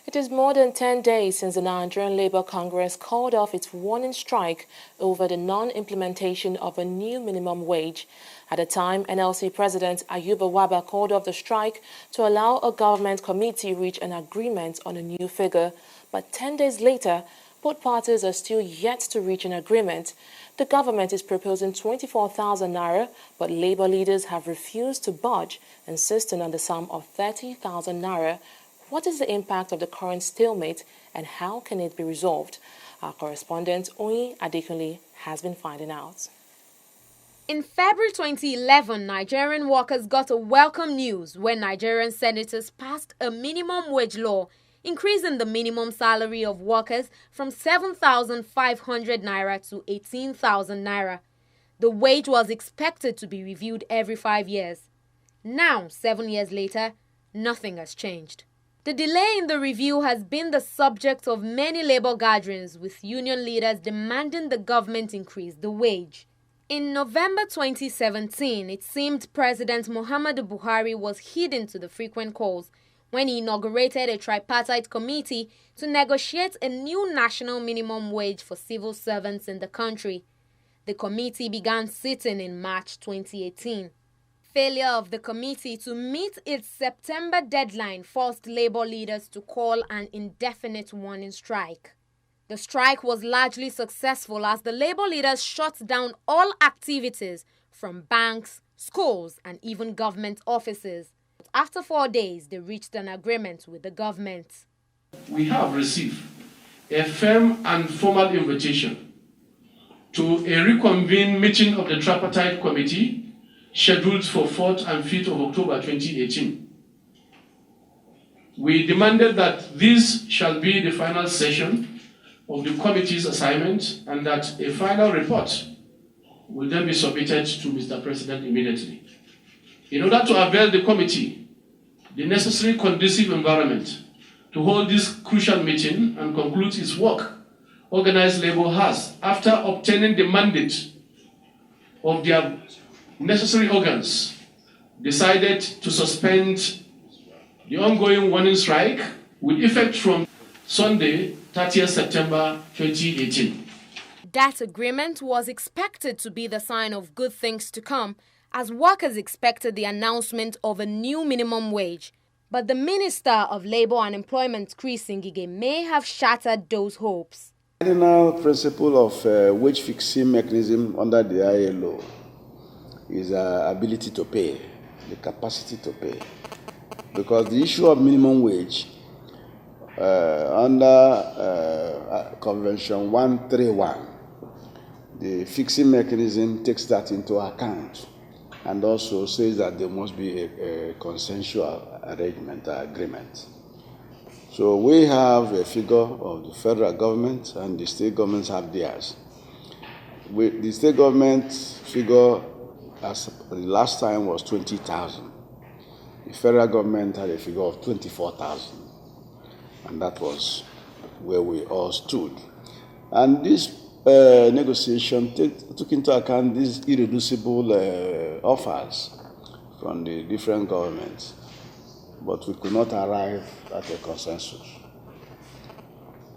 It is more than 10 days since the Nigerian Labour Congress called off its warning strike over the non-implementation of a new minimum wage. At the time, NLC President Ayuba Waba called off the strike to allow a government committee reach an agreement on a new figure. But 10 days later, both parties are still yet to reach an agreement. The government is proposing 24,000 naira, but Labour leaders have refused to budge, insisting on the sum of 30,000 naira. What is the impact of the current stalemate and how can it be resolved? Our correspondent, Oyin Adekunle, has been finding out. In February 2011, Nigerian workers got a welcome news when Nigerian senators passed a minimum wage law, increasing the minimum salary of workers from 7,500 naira to 18,000 naira. The wage was expected to be reviewed every 5 years. Now, 7 years later, nothing has changed. The delay in the review has been the subject of many labor gatherings, with union leaders demanding the government increase the wage. In November 2017, it seemed President Muhammadu Buhari was heeding to the frequent calls when he inaugurated a tripartite committee to negotiate a new national minimum wage for civil servants in the country. The committee began sitting in March 2018. Failure of the committee to meet its September deadline forced labor leaders to call an indefinite warning strike. The strike was largely successful as the labor leaders shut down all activities from banks, schools, and even government offices. After 4 days, they reached an agreement with the government. We have received a firm and formal invitation to a reconvened meeting of the tripartite committee scheduled for 4th and 5th of October 2018. We demanded that this shall be the final session of the committee's assignment and that a final report will then be submitted to Mr. President immediately. In order to avail the committee the necessary conducive environment to hold this crucial meeting and conclude its work, organized labor has, after obtaining the mandate of their necessary organs, decided to suspend the ongoing warning strike with effect from Sunday, 30th September 2018. That agreement was expected to be the sign of good things to come, as workers expected the announcement of a new minimum wage. But the Minister of Labour and Employment, Chris Ngige, may have shattered those hopes. The cardinal principle of wage fixing mechanism under the ILO is ability to pay, the capacity to pay. Because the issue of minimum wage under Convention 131, the fixing mechanism takes that into account and also says that there must be a consensual arrangement or agreement. So we have a figure of the federal government and the state governments have theirs. The state government figure as the last time was 20,000. The federal government had a figure of 24,000. And that was where we all stood. And this negotiation took into account these irreducible offers from the different governments. But we could not arrive at a consensus.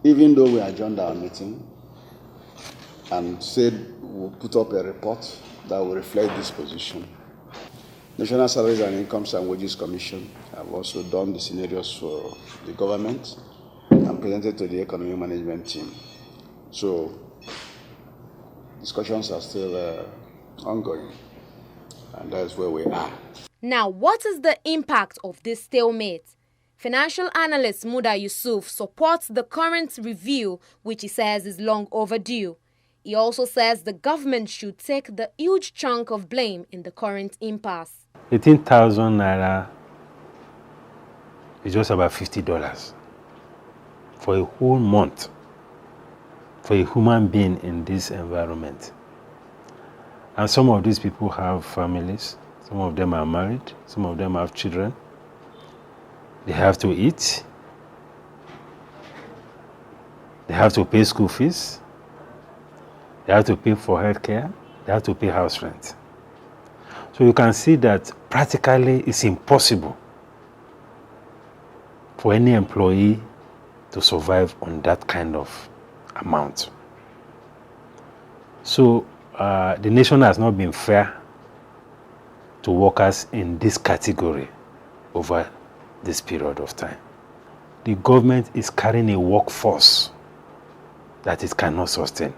Even though we adjourned our meeting and said we'll put up a report that will reflect this position. National Salaries and Incomes and Wages Commission have also done the scenarios for the government and presented to the economic management team. So discussions are still ongoing, and that's where we are. Now, what is the impact of this stalemate? Financial analyst Muda Yusuf supports the current review, which he says is long overdue. He also says the government should take the huge chunk of blame in the current impasse. 18,000 naira is just about $50 for a whole month for a human being in this environment. And some of these people have families, some of them are married, some of them have children. They have to eat, they have to pay school fees, they have to pay for healthcare, they have to pay house rent. So you can see that practically it's impossible for any employee to survive on that kind of amount. So the nation has not been fair to workers in this category over this period of time. The government is carrying a workforce that it cannot sustain.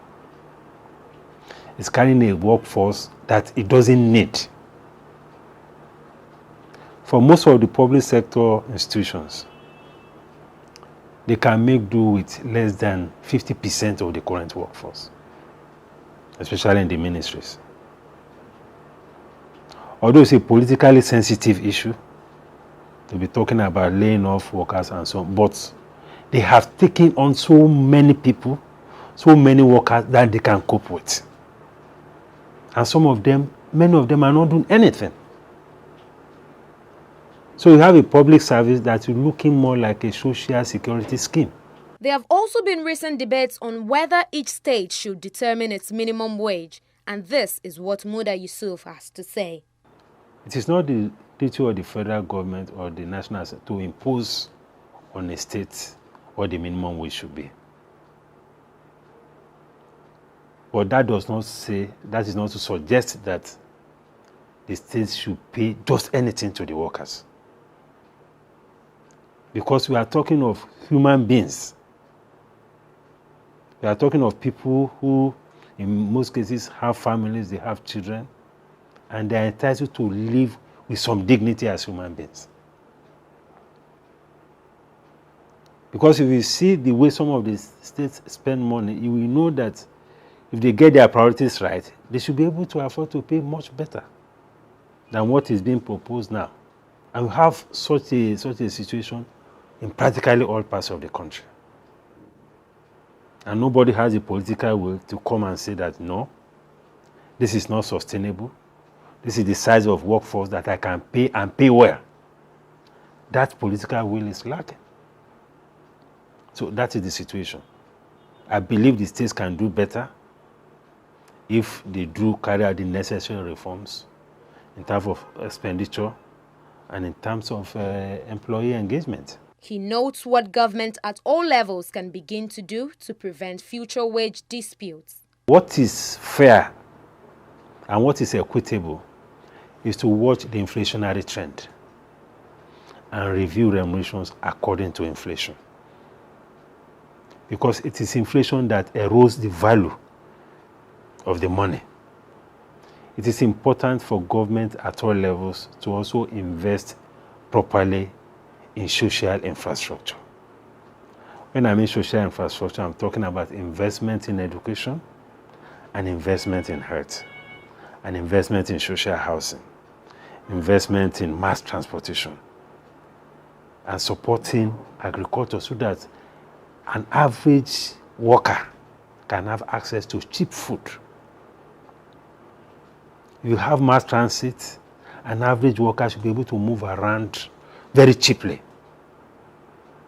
It's carrying a workforce that it doesn't need. For most of the public sector institutions, they can make do with less than 50% of the current workforce, especially in the ministries. Although it's a politically sensitive issue, to be talking about laying off workers and so on, but they have taken on so many people, so many workers that they can cope with. And some of them, many of them are not doing anything. So you have a public service that is looking more like a social security scheme. There have also been recent debates on whether each state should determine its minimum wage, and this is what Muda Yusuf has to say. It is not the duty of the federal government or the national assembly to impose on a state what the minimum wage should be. But that does not say, that is not to suggest that the states should pay just anything to the workers. Because we are talking of human beings. We are talking of people who, in most cases, have families, they have children, and they are entitled to live with some dignity as human beings. Because if you see the way some of the states spend money, you will know that if they get their priorities right, they should be able to afford to pay much better than what is being proposed now. And we have such a situation in practically all parts of the country. And nobody has the political will to come and say that, no, this is not sustainable. This is the size of workforce that I can pay and pay well. That political will is lacking. So that is the situation. I believe the states can do better if they do carry out the necessary reforms in terms of expenditure and in terms of employee engagement. He notes what government at all levels can begin to do to prevent future wage disputes. What is fair and what is equitable is to watch the inflationary trend and review remunerations according to inflation. Because it is inflation that erodes the value of the money. It is important for government at all levels to also invest properly in social infrastructure. When I mean social infrastructure, I'm talking about investment in education, and investment in health, and investment in social housing, investment in mass transportation, and supporting agriculture so that an average worker can have access to cheap food. You have mass transit, an average worker should be able to move around very cheaply.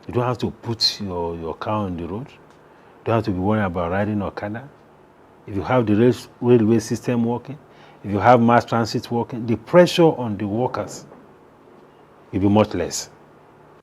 You don't have to put your car on the road. You don't have to be worried about riding Okada. If you have the railway system working, if you have mass transit working, the pressure on the workers will be much less.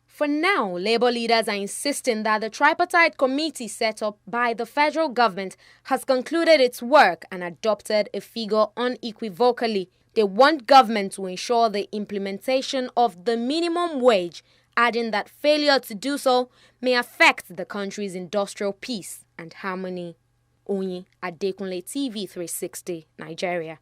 For now, labor leaders are insisting that the tripartite committee set up by the federal government has concluded its work and adopted a figure unequivocally. They want government to ensure the implementation of the minimum wage, adding that failure to do so may affect the country's industrial peace and harmony. Oyin Adekunle, TV 360, Nigeria.